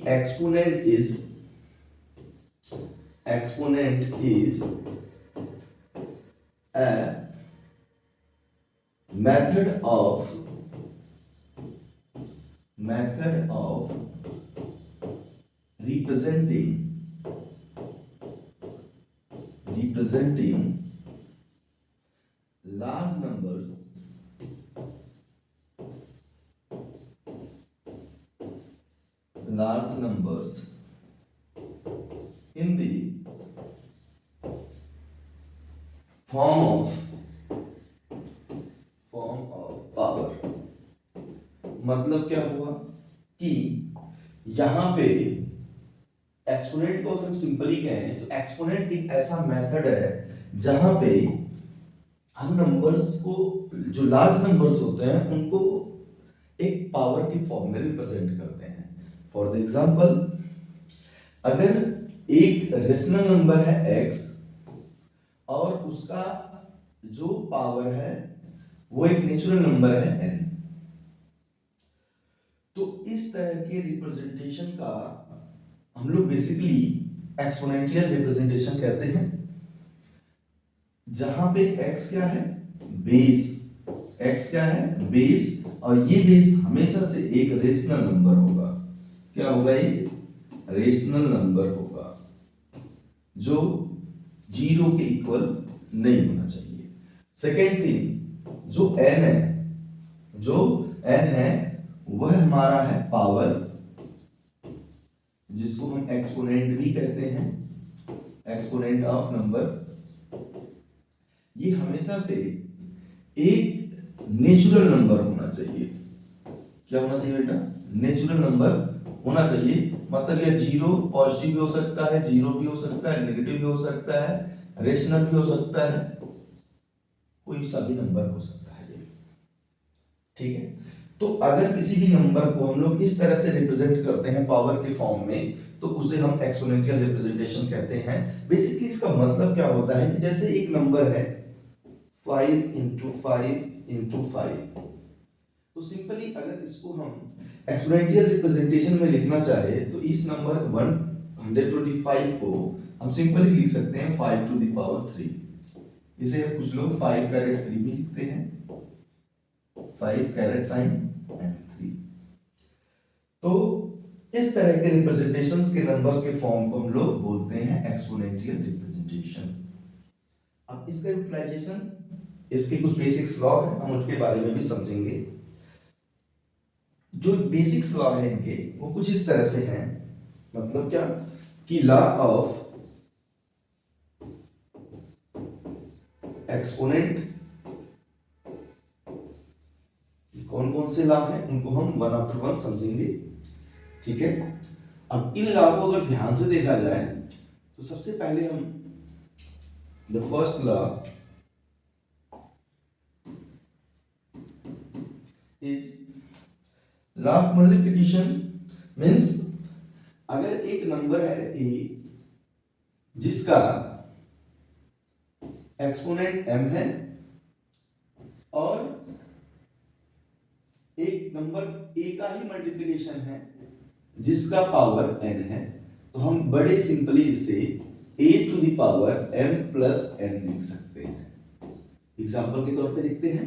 exponent is a method of representing large numbers in the form of power. मतलब क्या हुआ कि यहां पे एक्सपोनेंट को हम सिंपली कहें तो एक्सपोनेंट एक ऐसा मेथड है जहां पे हम नंबर्स को, जो लार्ज नंबर्स होते हैं उनको एक पावर की फॉर्म में रिप्रेजेंट करते हैं। फॉर द एग्जांपल, अगर एक रेशनल नंबर है x और उसका जो पावर है वो एक नेचुरल नंबर है n, तो इस तरह के रिप्रेजेंटेशन का हम लोग बेसिकली एक्सपोनेंशियल रिप्रेजेंटेशन कहते हैं, जहां पे x क्या है, बेस, x क्या है, बेस, और ये बेस हमेशा से एक रेशनल नंबर होगा। क्या होगा? ये रेशनल नंबर होगा जो 0 के इक्वल नहीं होना चाहिए। सेकेंड थिंग, जो n है वह हमारा है पावर, जिसको हम एक्सपोनेंट भी कहते हैं, एक्सपोनेंट ऑफ नंबर। ये हमेशा से एक नेचुरल नंबर होना चाहिए। क्या होना चाहिए बेटा? नेचुरल नंबर होना चाहिए। मतलब यह 0 पॉजिटिव भी हो सकता है, 0 भी हो सकता है, नेगेटिव भी हो सकता है, रेशनल भी हो सकता है, कोई सा भी नंबर हो सकता है ये। ठीक है, तो अगर किसी भी नंबर को हम लोग इस तरह से रिप्रेजेंट करते हैं पावर के फॉर्म में, तो उसे हम एक्सपोनेंशियल रिप्रेजेंटेशन कहते हैं। बेसिकली इसका मतलब क्या होता है कि जैसे एक नंबर है 5 into 5 into 5, तो सिंपली अगर इसको हम एक्सपोनेंशियल रिप्रेजेंटेशन में लिखना चाहे तो इस नंबर 125 को हम सिंपली लिख सकते हैं 5 to the power 3। इसे कुछ लोग 5 कैरेट 3 भी लिखते हैं, 5 कैरेट साइन एंड 3। तो इस तरह के रिप्रेजेंटेशंस के नंबर के फॉर्म को हम लोग बोलते हैं एक्सपोनेंशियल रिप्रेजेंटेशन। अब इसका यूटिलाइजेशन, इसके कुछ बेसिक्स लॉ हैं, हम उनके बारे में भी समझेंगे। जो बेसिक्स लॉ है इनके वो कुछ इस तरह से हैं। मतलब क्या कि लॉ ऑफ एक्सपोनेंट, कौन कौन से लॉ हैं उनको हम वन आफ्टर वन समझेंगे। ठीक है, अब इन लॉ को अगर ध्यान से देखा जाए तो सबसे पहले हम the first law is law of multiplication. Means अगर एक नंबर है a जिसका एक्सपोनेंट m है और एक नंबर a का ही मल्टीप्लिकेशन है जिसका पावर n है, तो हम बड़े सिंपली इसे a to the power m plus n लिख सकते हैं। एग्जांपल के तौर पे लिखते हैं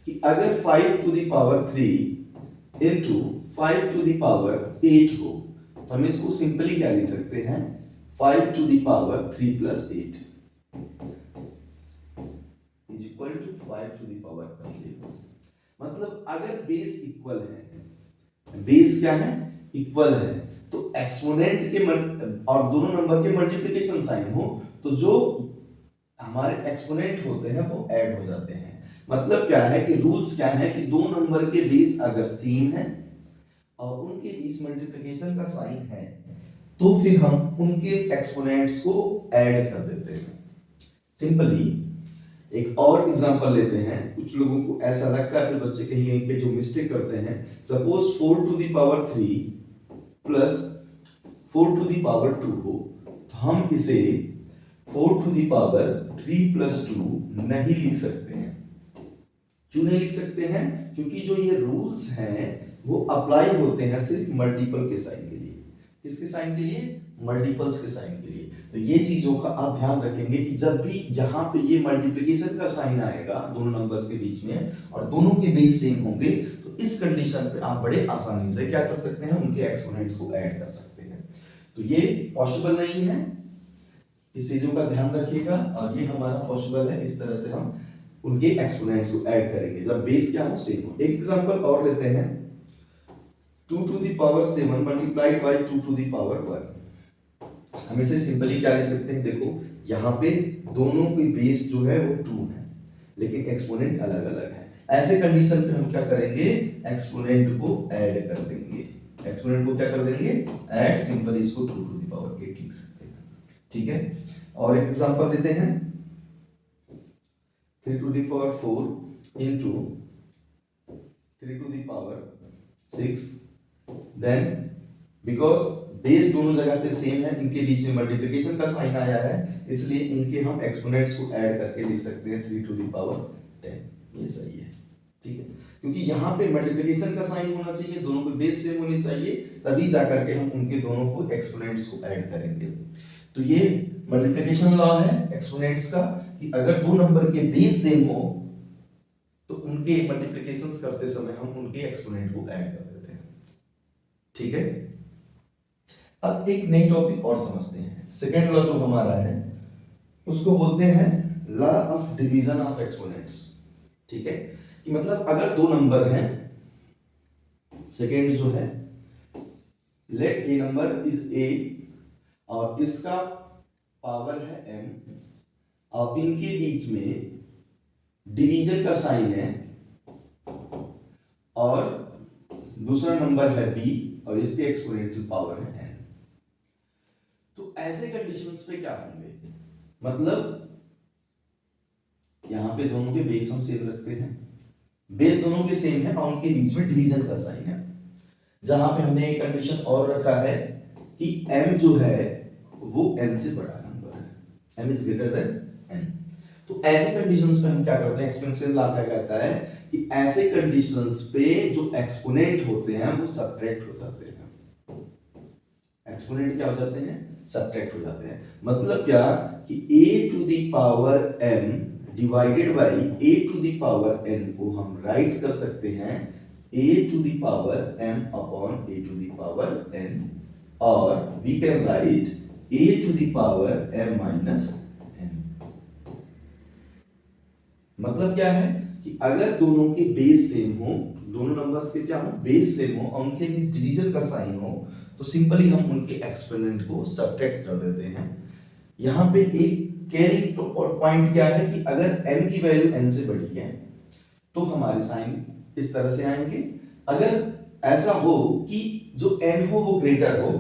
कि अगर 5 to the power 3 into 5 to the power 8 हो, तो हम इसको सिंपली क्या लिख सकते हैं, 5 to the power 3 plus 8 is equal to 5 to the power 8। मतलब अगर बेस इक्वल है, बेस क्या है, इक्वल है, तो एक्सपोनेंट के और दोनों नंबर के मल्टीप्लिकेशन साइन हो तो जो हमारे एक्सपोनेंट होते हैं वो ऐड हो जाते हैं। मतलब क्या है कि रूल्स क्या है कि दो नंबर के बेस अगर सेम है और उनके बीच मल्टीप्लिकेशन का साइन है तो फिर हम उनके एक्सपोनेंट्स को ऐड कर देते हैं। सिंपली एक और एग्जांपल लेते हैं। कुछ लोगों को ऐसा लगता है, फिर बच्चे कहीं कहीं पे जो मिस्टेक करते हैं, suppose 4 to the power 3 plus 4 to the power 2 हो, तो हम इसे 4 टू द पावर 3 प्लस 2 नहीं लिख सकते हैं। क्यों नहीं लिख सकते हैं? क्योंकि जो ये रूल्स हैं वो अप्लाई होते हैं सिर्फ मल्टीपल के साइन के लिए। किसके साइन के लिए? मल्टीपल्स के साइन के लिए। तो ये चीजों का आप ध्यान रखेंगे कि जब भी यहाँ पे ये मल्टीप्लिकेशन का साइन आएगा दोनों नंबर्स के बीच में और दोनों के बेस सेम होंगे, तो इस कंडीशन पे आप बड़े आसानी से क्या कर सकते हैं? उनके एक्सपोनेंट्स को ऐड कर सकते हैं। तो ये पॉसिबल नहीं है, इस चीजों का ध्यान रखिएगा। और ये हमारा पॉसिबल है, इस तरह से हम उनके एक्सपोनेंट्स को ऐड करेंगे जब बेस क्या हो? सेम हो। एक एग्जांपल और लेते हैं, 2 to the power 7 multiplied by 2 to the power 1। हम इसे सिंपली क्या ले सकते हैं? देखो यहाँ पे दोनों की बेस जो है वो 2 है, लेकिन एक्सपोनेंट अलग अलग है। ऐसे कंडीशन पे हम क्या करेंगे? एक्सपोनेंट को ऐड कर देंगे। एक्सपोनेंट को क्या कर देंगे? ऐड, सिंपली इसको 2 to the power 8 लिख सकते हैं। ठीक है, और एक एग्जांपल लेते हैं, 3 to the power 4 into 3 to the power 6। Then because base दोनों जगह पे सेम है, इनके बीच में मल्टीप्लिकेशन का साइन आया है, इसलिए इनके हम एक्सपोनेंट्स को ऐड करके लिख सकते हैं 3 to the power 10। ये सही है, ठीक है, क्योंकि यहाँ पे मल्टीप्लिकेशन का साइन होना चाहिए, दोनों के बेस सेम होने चाहिए, तभी जाकर के हम उनके दोनों को एक्सपोनेंट्स को ऐड करेंगे। तो ये मल्टीप्लिकेशन लॉ है एक्सपोनेंट्स का, कि अगर दो नंबर के बेस सेम हो तो उनके मल्टीप्लिकेशंस करते समय हम उनके एक्सपोनेंट को ऐड कर देते हैं। ठीक है, अब एक नई टॉपिक और समझते हैं। सेकेंड लॉ जो हमारा है उसको बोलते हैं law of division of exponents. ठीक है, कि मतलब अगर दो नंबर हैं, सेकेंड जो है, let a number is a और इसका पावर है m, और इनके बीच में डिवीजन का साइन है, और दूसरा नंबर है b और इसके एक्सपोनेंट की पावर है n। तो ऐसे कंडीशंस पे क्या होंगे? मतलब यहां पे दोनों के बेस हम सेम रखते हैं, बेस दोनों के सेम है और उनके बीच में डिवीजन का साइन है। जहां पे हमने एक कंडीशन और रखा है कि m जो है वो n से बड़ा नंबर है, m is greater than n। तो ऐसे कंडीशंस पे हम क्या करते हैं? एक्सपोनेंशियल लॉ क्या कहता है कि ऐसे कंडीशंस पे जो एक्सपोनेंट होते हैं वो सब्ट्रैक्ट हो जाते हैं। एक्सपोनेंट क्या हो जाते हैं? सब्ट्रैक्ट हो जाते हैं। मतलब क्या कि a to the power m divided by a to the power n को हम राइट कर सकते हैं a to the power m upon a to the power n, और we can write a to the power m minus n। मतलब क्या है कि अगर दोनों के बेस सेम हो, दोनों नंबर्स के क्या हो? बेस सेम हो और उनके बीच डिवीजन का साइन हो, तो सिंपली हम उनके एक्सपोनेंट को सब्ट्रैक्ट कर देते हैं। यहाँ पे एक कैरिंग पॉइंट क्या है कि अगर n की वैल्यू n से बड़ी है तो हमारे साइन इस तरह से आएंगे। अगर ऐसा हो कि जो n हो वो ग्रेटर हो,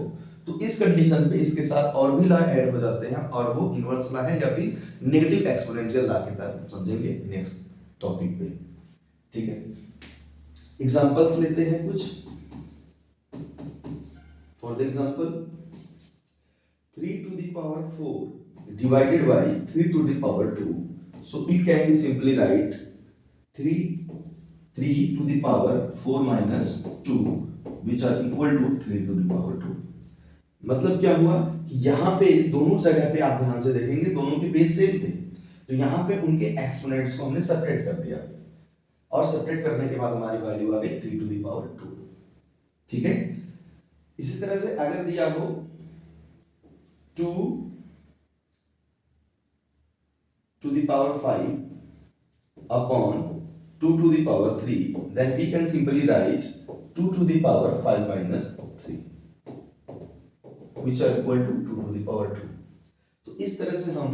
तो इस कंडीशन पे इसके साथ और भी लॉ ऐड हो जाते हैं, और वो इनवर्स लॉ है या फिर नेगेटिव एक्सपोनेंशियल लॉ के तहत समझेंगे नेक्स्ट टॉपिक पे। ठीक है, एग्जांपल्स लेते हैं कुछ। For the example 3 to the power 4 divided by 3 to the power 2, so it can be simply write 3 to the power 4 minus 2 which are equal to 3 to the power 2। मतलब क्या हुआ कि यहाँ पे दोनों जगह पे आप ध्यान से देखेंगे दोनों के बेस सेम थे, तो यहाँ पे उनके एक्सपोनेंट्स को हमने सब्ट्रैक्ट कर दिया, और सब्ट्रैक्ट करने के बाद हमारी वैल्यू आ गई 3 to the power 2। ठीक है, इसी तरह से अगर दिया हो 2 to the power 5 upon 2 to the power 3, then we can simply write 2 to the power 5 minus 3 which are equal to 2 to the power 2। तो इस तरह से हम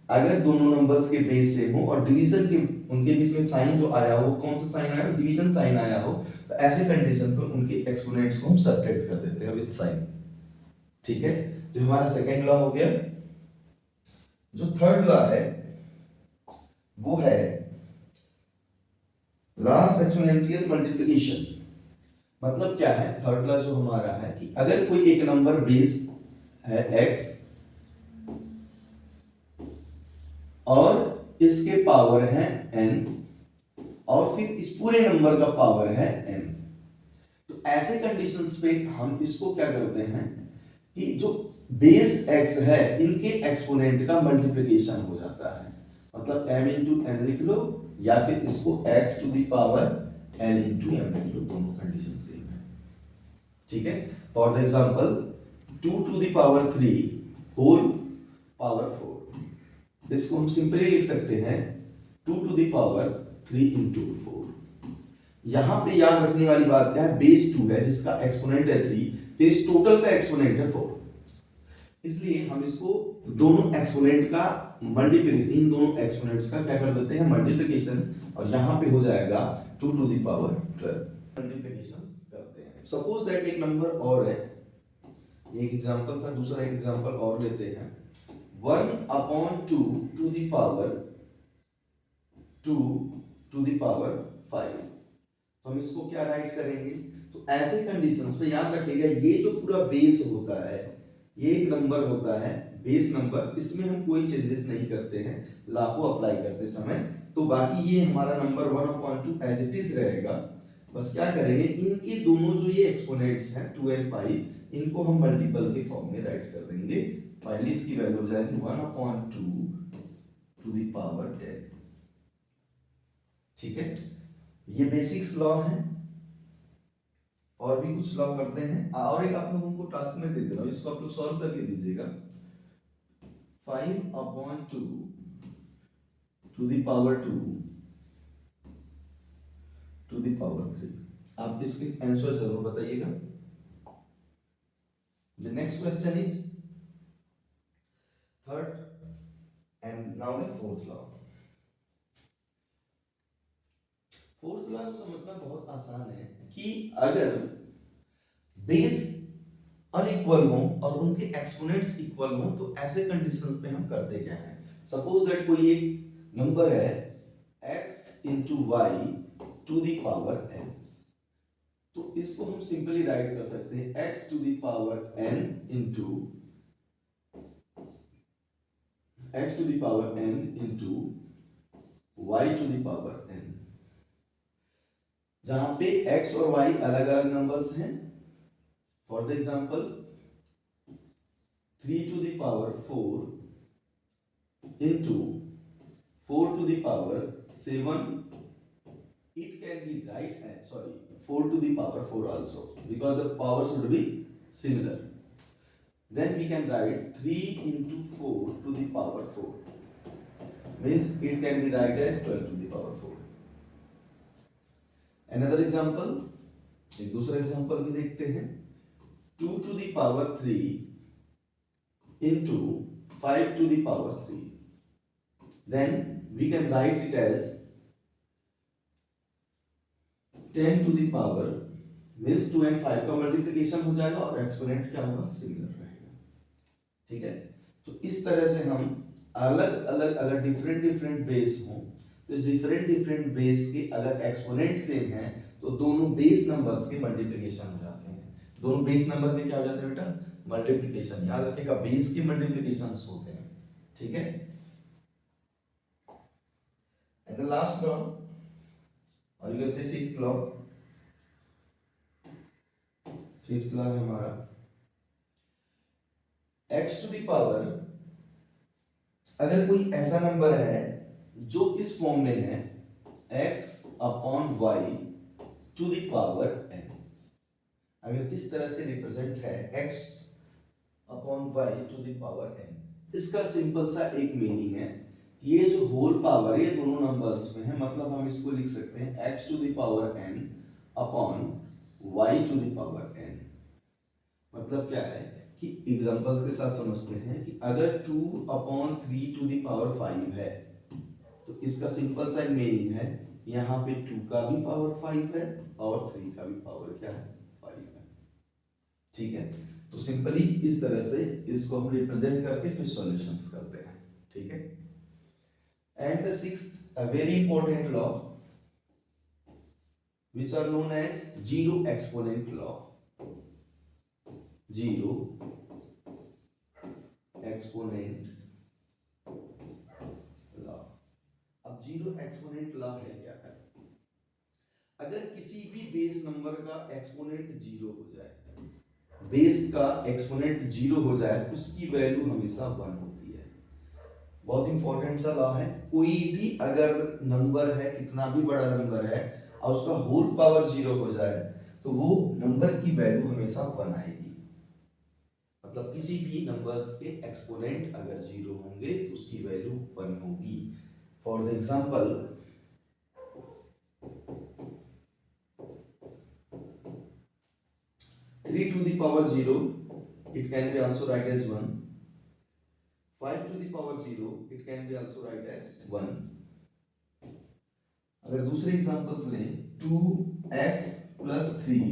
अगर दोनों नंबर्स के बेस सेम हो और डिवीजन के उनके बीच में साइन जो आया हो, कौन सा साइन आया? डिवीजन साइन आया हो, तो ऐसे कंडीशन पे उनके एक्सपोनेंट्स को हम सब्ट्रैक्ट कर देते हैं विद साइन। ठीक है, जो हमारा सेकेंड लॉ हो गया। जो थर्ड लॉ है वो है लॉ ऑफ एक्सपोनेंशियल मल्टीप्लिकेशन। मतलब क्या है? थर्ड लॉ जो हमारा है कि अगर कोई एक नंबर बेस है x और इसके पावर है n, और फिर इस पूरे नंबर का पावर है n, तो ऐसे कंडीशंस पे हम इसको क्या करते हैं? कि जो बेस x है इनके एक्सपोनेंट का मल्टीप्लिकेशन हो जाता है, मतलब m इंटू n लिख लो या फिर इसको x to the power n into m लिख लो, दोनों कंडीशन सेम है। ठीक है, for the example 2 to the power 3 whole power 4, इसको हम सिंपली लिख सकते हैं 2 टू द पावर 3 इंटू 4। यहां पे याद रखने वाली बात क्या है, बेस 2 है जिसका एक्सपोनेंट है 3, फिर इस टोटल का एक्सपोनेंट है 4, इसलिए हम इसको दोनों एक्सपोनेंट का मल्टीप्लिकेशन, इन दोनों एक्सपोनेंट्स का क्या कर देते हैं मल्टीप्लिकेशन, और यहां पे हो जाएगा 2 टू द पावर 12 मल्टीप्लिकेशन करते हैं। सपोज दैट एक नंबर और है, एक एग्जांपल था, दूसरा एक एग्जांपल और लेते हैं 1/2 to the power 2 to the power 5, तो हम इसको क्या राइट करेंगे, तो ऐसे कंडीशंस पे याद रखिएगा ये जो पूरा बेस होता है, ये एक नंबर होता है बेस नंबर, इसमें हम कोई चेंजेस नहीं करते हैं लॉ को अप्लाई करते समय, तो बाकी ये हमारा नंबर 1/2 एज इट इज रहेगा। बस क्या करेंगे, इनके दोनों जो ये एक्सपोनेंट्स हैं 2 और 5, इनको हम मल्टीपल के फॉर्म में राइट कर देंगे। फाइनली इसकी वैल्यू हो जाएगी 1/2 टू द पावर 10। ठीक है, ये बेसिक्स लॉ है, और भी कुछ लॉ करते हैं, और एक आप लोगों को टास्क में दे दे रहा हूं, इसको आप लोग सॉल्व करके दीजिएगा। 5/2 to the power 2 to the power 3, आप इसके आंसर जरूर बताइएगा। The next question is third and now the fourth law. Fourth law को समझना बहुत आसान है कि अगर बेस अनइक्वल हो और उनके एक्सपोनेंट्स इक्वल हो तो ऐसे कंडीशन पे हम करते क्या है, सपोज दैट कोई एक नंबर है x into y to the power n, तो इसको हम सिंपली राइट कर सकते हैं x to the power n into x to the power n into y to the power n, जहां पे x और y अलग अलग नंबर्स हैं। For the example 3 to the power 4 into 4 to the power 7, it can be right as 4 to the power 4 also, because the power should be similar. Then we can write 3 into 4 to the power 4, means it can be right as 12 to the power 4. Another example, एक दूसरा example भी देखते हैं 2 to the power 3 into 5 to the power 3, then we can write it as 10 to the power, means 2 and 5 का multiplication हो जाएगा और exponent क्या होगा सिमिलर रहेगा। ठीक है, तो इस तरह से हम अलग अलग अगर डिफरेंट डिफरेंट बेस हो, तो इस डिफरेंट डिफरेंट बेस के अगर एक्सपोनेंट सेम है तो दोनों बेस नंबर्स के मल्टीप्लिकेशन हो जाते हैं। दोनों बेस नंबर के क्या हो जाते हैं बेटा, मल्टीप्लिकेशन। याद रखिएगा बेस के मल्टीप्लिकेशंस होते हैं। ठीक है, एंड द लास्ट लॉ, और you can say fifth law, fifth law है हमारा x टू द पावर, अगर कोई ऐसा नंबर है जो इस फॉर्म में है x upon y to the power n, अगर इस तरह से रिप्रेजेंट है x upon y to the power n, इसका सिंपल सा एक मीनिंग है, ये जो होल पावर ये दोनों नंबर्स में है, मतलब हम इसको लिख सकते हैं x to the power n upon y to the power n। मतलब क्या है कि एग्जांपल्स के साथ समझते हैं कि अगर 2/3 टू द पावर 5 है तो इसका सिंपल सा मीनिंग है यहाँ पे 2 का भी पावर 5 है और 3 का भी पावर क्या है 5 है। ठीक है, तो सिंपली इस तरह से इसको हम रिप्रेजेंट करके फिर सॉल्यूशंस करते हैं। ठीक है, and the sixth a very important law which are known as zero exponent law. Zero exponent law. अब जीरो एक्सपोनेंट लॉ है क्या है, अगर किसी भी बेस नंबर का एक्सपोनेंट जीरो हो जाए, बेस का एक्सपोनेंट 0 हो जाए उसकी वैल्यू हमेशा 1 होती है। बहुत इंपॉर्टेंट सा लॉ है, कोई भी अगर नंबर है, कितना भी बड़ा नंबर है और उसका होल पावर 0 हो जाए तो वो नंबर की वैल्यू हमेशा 1 आएगी। मतलब किसी भी नंबर्स के एक्सपोनेंट अगर 0 होंगे तो उसकी वैल्यू 1 होगी। For the example 3 to the power 0 it can be also write as 1, 5 to the power 0 it can be also write as 1। अगर दूसरे एग्जांपल्स लें 2x plus 3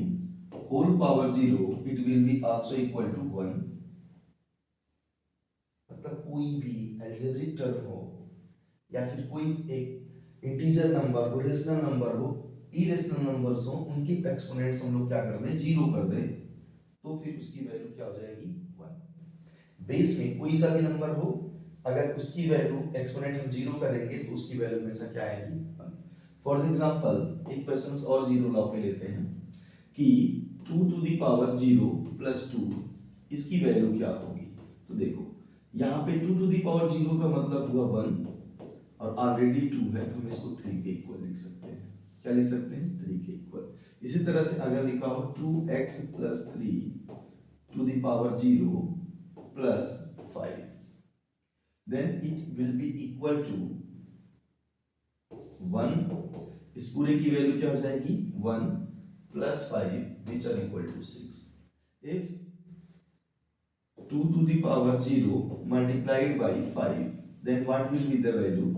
whole power 0 it will be also equal to 1। मतलब कोई भी algebraic term हो या फिर कोई एक इंटीजर नंबर हो, रेशनल नंबर हो, इरेशनल नंबर्स हो, उनके एक्सपोनेंट्स हम लोग क्या कर दें, 0 कर दें, तो फिर उसकी वैल्यू क्या हो जाएगी, 1। बेस में कोई सा भी नंबर हो, अगर उसकी वैल्यू एक्सपोनेंट हम 0 करेंगे तो उसकी वैल्यू हमेशा क्या आएगी, 1। फॉर एग्जांपल एक क्वेश्चन और 0 लॉ पे लेते हैं कि 2 टू द पावर 0 प्लस 2 इसकी वैल्यू क्या होगी। तो देखो यहाँ पे 2 टू द पावर 0 का मतलब हुआ 1 और ऑलरेडी 2 है तो हम इसको 3 के इक्वल लिख सकते हैं। क्या लिख सकते हैं, 3 के इक्वल। इसी तरह से अगर लिखा हो 2x plus 3 to the power 0 plus 5 then it will be equal to 1। इस पूरे की वैल्यू क्या हो जाएगी, 1 plus 5 which are equal to 6। if 2 to the power 0 multiplied by 5 then what will be the value,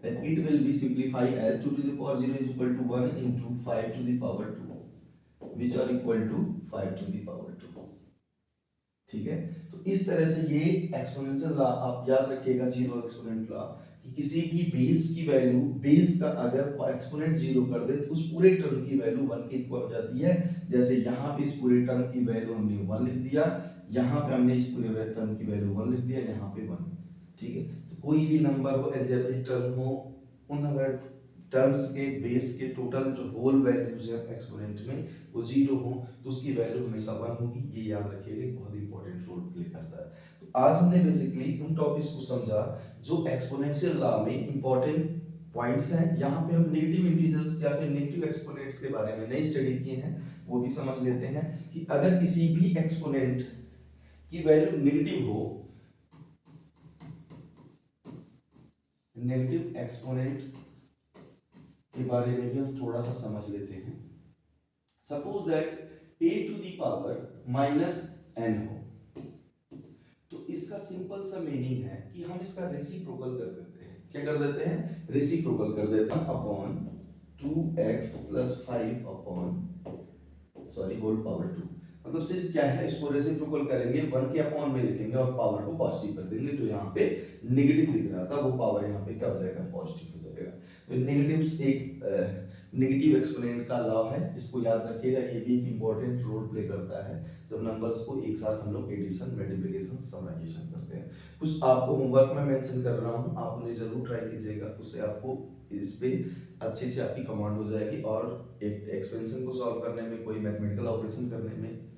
then it will be simplified as 2 to the power 0 is equal to 1 into 5 to the power 2 which are equal to 5 to the power 2। ठीक है, तो इस तरह से ये exponential law आप याद रखिएगा, जीरो एक्सपोनेंट लॉ, कि किसी भी बेस की वैल्यू, बेस का अगर एक्सपोनेंट 0 कर दे तो उस पूरे टर्म की वैल्यू 1 के इक्वल हो जाती है। जैसे यहाँ पे इस पूरे टर्म की वैल्यू हमने 1 लिख दिया, यहाँ पे हमने इस पूरे टर्म की वैल्यू 1 लिख दिया, यहाँ पे 1। ठीक है, तो कोई भी नंबर हो, अलजेब्रिक टर्म हो, उन अगर टर्म्स के बेस के टोटल जो होल वैल्यूज है एक्सपोनेंट में वो 0 हो तो उसकी वैल्यू हमेशा 1 होगी। ये याद रखिएगा, बहुत इंपॉर्टेंट रोल प्ले करता है। तो आज हमने बेसिकली उन टॉपिक्स को समझा जो एक्सपोनेंशियल लॉ में इंपॉर्टेंट पॉइंट्स हैं। यहाँ पे हम नेगेटिव इंटीजर्स या फिर नेगेटिव एक्सपोनेंट्स के बारे में नहीं स्टडी किए हैं, वो भी समझ लेते हैं कि अगर किसी भी एक्सपोनेंट की वैल्यू नेगेटिव हो, नेगेटिव एक्सपोनेंट के बारे में भी हम थोड़ा सा समझ लेते हैं। Suppose that a to the power minus n हो, तो इसका सिंपल सा मीनिंग है कि हम इसका रेसिप्रोकल कर देते हैं। क्या कर देते हैं, रेसिप्रोकल कर देते हैं upon 2x plus 5 upon sorry whole power 2। मतलब सिर्फ क्या है, इसको रेसिप्रोकल करेंगे, 1 के अपॉन में लिखेंगे और पावर को पॉजिटिव कर देंगे। जो यहाँ पे नेगेटिव दिख रहा था वो पावर यहाँ पे क्या हो जाएगा, पॉजिटिव हो जाएगा। तो नेगेटिव एक नेगेटिव एक्सपोनेंट का लॉ है, इसको याद रखिएगा। ये भी एक इंपॉर्टेंट रोल प्ले करता है जब नंबर्स को एक साथ हम लोग एडिशन, मल्टीप्लिकेशन, समेशन करते हैं। कुछ आपको होमवर्क में मेंशन कर रहा हूँ, आप उन्हें जरूर ट्राई कीजिएगा, उससे आपको इस पे अच्छे से आपकी कमांड हो जाएगी और एक एक्सपेंशन को सॉल्व करने में, कोई मैथमेटिकल ऑपरेशन करने में